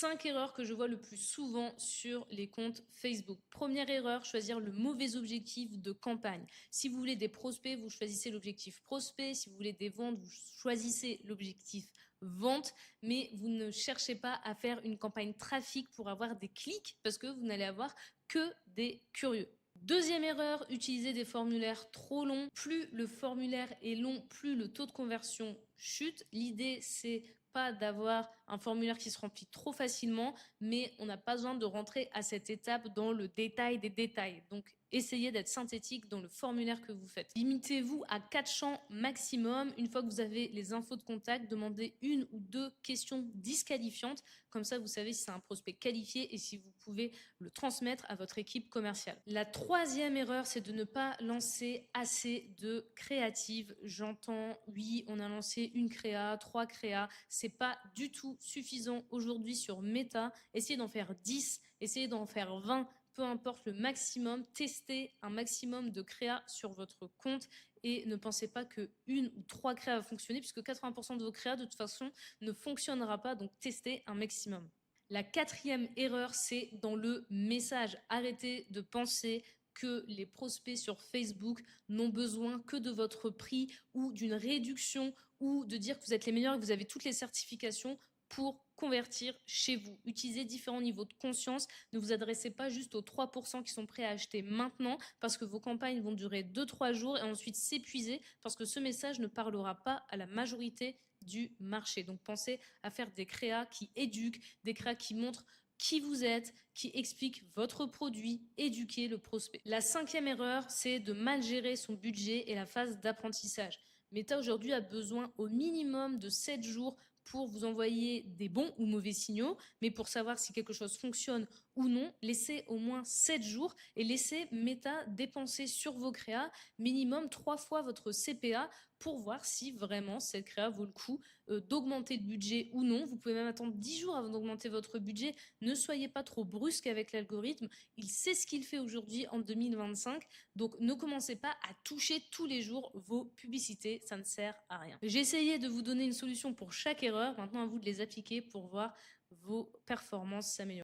5 erreurs que je vois le plus souvent sur les comptes Facebook. Première erreur, choisir le mauvais objectif de campagne. Si vous voulez des prospects, vous choisissez l'objectif prospect. Si vous voulez des ventes, vous choisissez l'objectif vente. Mais vous ne cherchez pas à faire une campagne trafic pour avoir des clics parce que vous n'allez avoir que des curieux. Deuxième erreur, utiliser des formulaires trop longs. Plus le formulaire est long, plus le taux de conversion chute. L'idée, c'est pas d'avoir un formulaire qui se remplit trop facilement, mais on n'a pas besoin de rentrer à cette étape dans le détail des détails. Donc, essayez d'être synthétique dans le formulaire que vous faites. Limitez-vous à 4 champs maximum. Une fois que vous avez les infos de contact, demandez 1 ou 2 questions disqualifiantes. Comme ça, vous savez si c'est un prospect qualifié et si vous pouvez le transmettre à votre équipe commerciale. La troisième erreur, c'est de ne pas lancer assez de créatives. J'entends, oui, on a lancé une créa, 3 créas. C'est pas du tout suffisant aujourd'hui sur Meta. Essayez d'en faire 10, essayez d'en faire 20, peu importe le maximum. Testez un maximum de créas sur votre compte et ne pensez pas que 1 ou 3 créas va fonctionner puisque 80% de vos créas de toute façon ne fonctionnera pas. Donc testez un maximum. La quatrième erreur, c'est dans le message. Arrêtez de penser que les prospects sur Facebook n'ont besoin que de votre prix ou d'une réduction ou de dire que vous êtes les meilleurs et que vous avez toutes les certifications pour convertir chez vous. Utilisez différents niveaux de conscience. Ne vous adressez pas juste aux 3% qui sont prêts à acheter maintenant parce que vos campagnes vont durer 2-3 jours et ensuite s'épuiser parce que ce message ne parlera pas à la majorité du marché. Donc pensez à faire des créas qui éduquent, des créas qui montrent qui vous êtes, qui expliquent votre produit, éduquer le prospect. La cinquième erreur, c'est de mal gérer son budget et la phase d'apprentissage. Meta aujourd'hui a besoin au minimum de 7 jours pour vous envoyer des bons ou mauvais signaux, mais pour savoir si quelque chose fonctionne ou non, laissez au moins 7 jours et laissez Meta dépenser sur vos créas minimum 3 fois votre CPA pour voir si vraiment cette créa vaut le coup d'augmenter le budget ou non. Vous pouvez même attendre 10 jours avant d'augmenter votre budget. Ne soyez pas trop brusque avec l'algorithme. Il sait ce qu'il fait aujourd'hui en 2025. Donc ne commencez pas à toucher tous les jours vos publicités. Ça ne sert à rien. J'ai essayé de vous donner une solution pour chaque erreur. Maintenant, à vous de les appliquer pour voir vos performances s'améliorer.